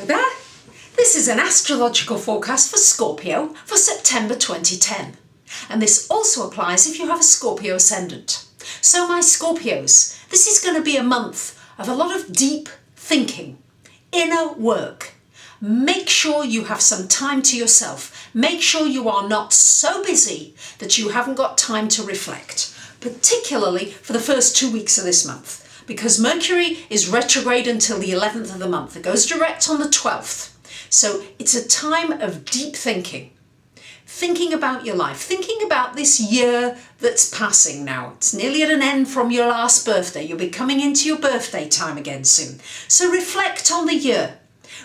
Hello there. This is an astrological forecast for Scorpio for September 2010. And this also applies if you have a Scorpio ascendant. So my Scorpios, this is going to be a month of a lot of deep thinking, inner work. Make sure you have some time to yourself. Make sure you are not so busy that you haven't got time to reflect, particularly for the first 2 weeks of this month. Because Mercury is retrograde until the 11th of the month. It goes direct on the 12th. So it's a time of deep thinking. Thinking about your life, thinking about this year that's passing now. It's nearly at an end from your last birthday. You'll be coming into your birthday time again soon. So reflect on the year.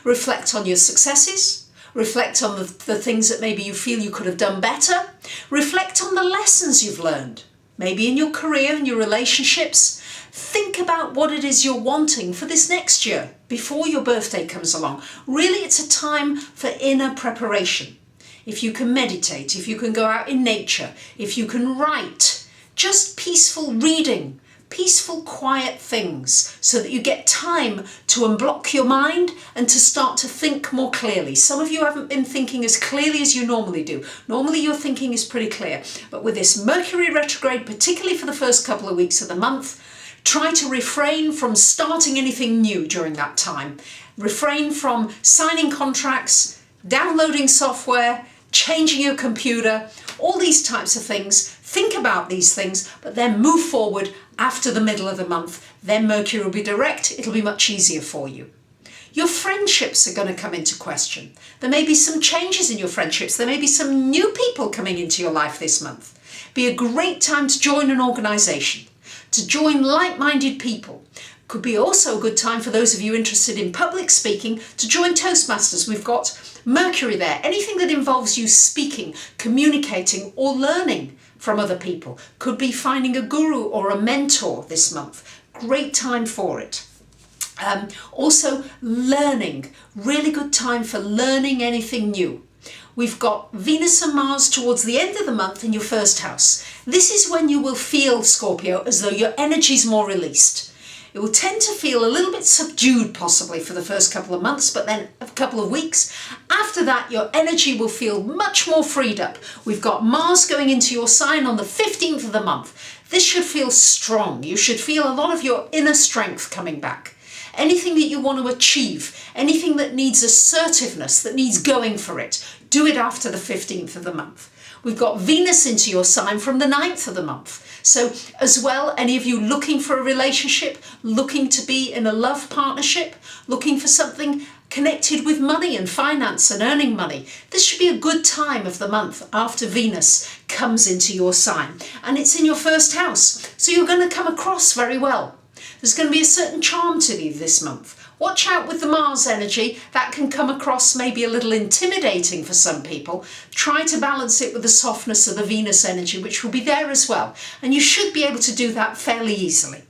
Reflect on your successes. Reflect on the things that maybe you feel you could have done better. Reflect on the lessons you've learned. Maybe in your career and your relationships. Think about what it is you're wanting for this next year before your birthday comes along. Really, it's a time for inner preparation. If you can meditate, if you can go out in nature, if you can write, just peaceful reading, peaceful, quiet things so that you get time to unblock your mind and to start to think more clearly. Some of you haven't been thinking as clearly as you normally do. Normally your thinking is pretty clear, but with this Mercury retrograde, particularly for the first couple of weeks of the month, try to refrain from starting anything new during that time. Refrain from signing contracts, downloading software, changing your computer, all these types of things. Think about these things, but then move forward after the middle of the month. Then Mercury will be direct. It'll be much easier for you. Your friendships are going to come into question. There may be some changes in your friendships. There may be some new people coming into your life this month. Be a great time to join an organisation, to join like-minded people. Could be also a good time for those of you interested in public speaking to join Toastmasters. We've got Mercury there. Anything that involves you speaking, communicating or learning from other people. Could be finding a guru or a mentor this month. Great time for it. Also learning. Really good time for learning anything new. We've got Venus and Mars towards the end of the month in your first house. This is when you will feel, Scorpio, as though your energy is more released. It will tend to feel a little bit subdued possibly for the first couple of months, but then a couple of weeks. After that, your energy will feel much more freed up. We've got Mars going into your sign on the 15th of the month. This should feel strong. You should feel a lot of your inner strength coming back. Anything that you want to achieve, anything that needs assertiveness, that needs going for it, do it after the 15th of the month. We've got Venus into your sign from the 9th of the month. So as well, any of you looking for a relationship, looking to be in a love partnership, looking for something connected with money and finance and earning money, this should be a good time of the month after Venus comes into your sign. And it's in your first house, so you're going to come across very well. There's going to be a certain charm to you this month. Watch out with the Mars energy. That can come across maybe a little intimidating for some people. Try to balance it with the softness of the Venus energy, which will be there as well. And you should be able to do that fairly easily.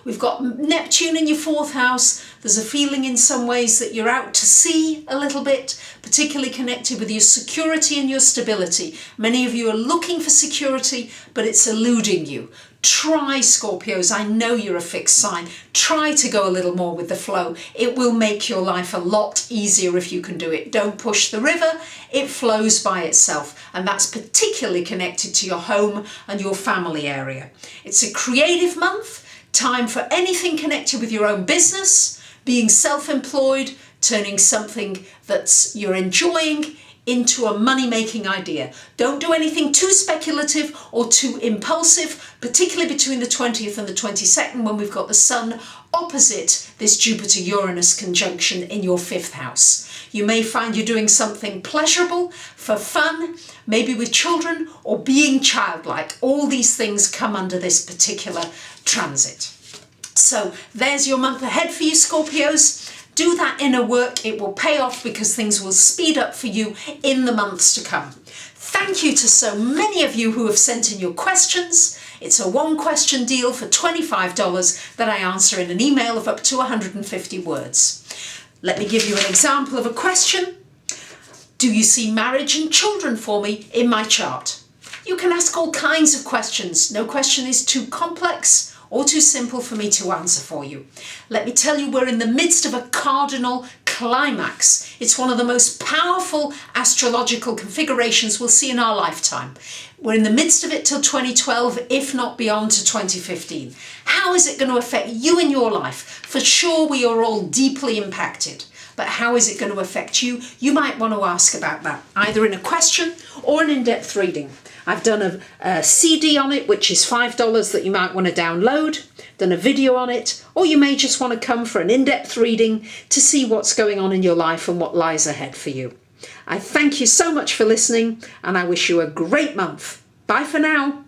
We've got Neptune in your fourth house. There's a feeling in some ways that you're out to sea a little bit, particularly connected with your security and your stability. Many of you are looking for security, but it's eluding you. Try, Scorpios, I know you're a fixed sign. Try to go a little more with the flow. It will make your life a lot easier if you can do it. Don't push the river, it flows by itself. And that's particularly connected to your home and your family area. It's a creative month, time for anything connected with your own business, being self-employed, turning something that you're enjoying into a money-making idea. Don't do anything too speculative or too impulsive, particularly between the 20th and the 22nd when we've got the Sun opposite this Jupiter-Uranus conjunction in your fifth house. You may find you're doing something pleasurable, for fun, maybe with children, or being childlike. All these things come under this particular transit. So there's your month ahead for you, Scorpios. Do that inner work, it will pay off because things will speed up for you in the months to come. Thank you to so many of you who have sent in your questions. It's a one-question deal for $25 that I answer in an email of up to 150 words. Let me give you an example of a question. Do you see marriage and children for me in my chart? You can ask all kinds of questions. No question is too complex or too simple for me to answer for you. Let me tell you, we're in the midst of a cardinal climax. It's one of the most powerful astrological configurations we'll see in our lifetime. We're in the midst of it till 2012, if not beyond to 2015. How is it going to affect you in your life? For sure, we are all deeply impacted. But how is it going to affect you? You might want to ask about that, either in a question or an in-depth reading. I've done a CD on it, which is $5 that you might want to download, done a video on it, or you may just want to come for an in-depth reading to see what's going on in your life and what lies ahead for you. I thank you so much for listening, and I wish you a great month. Bye for now.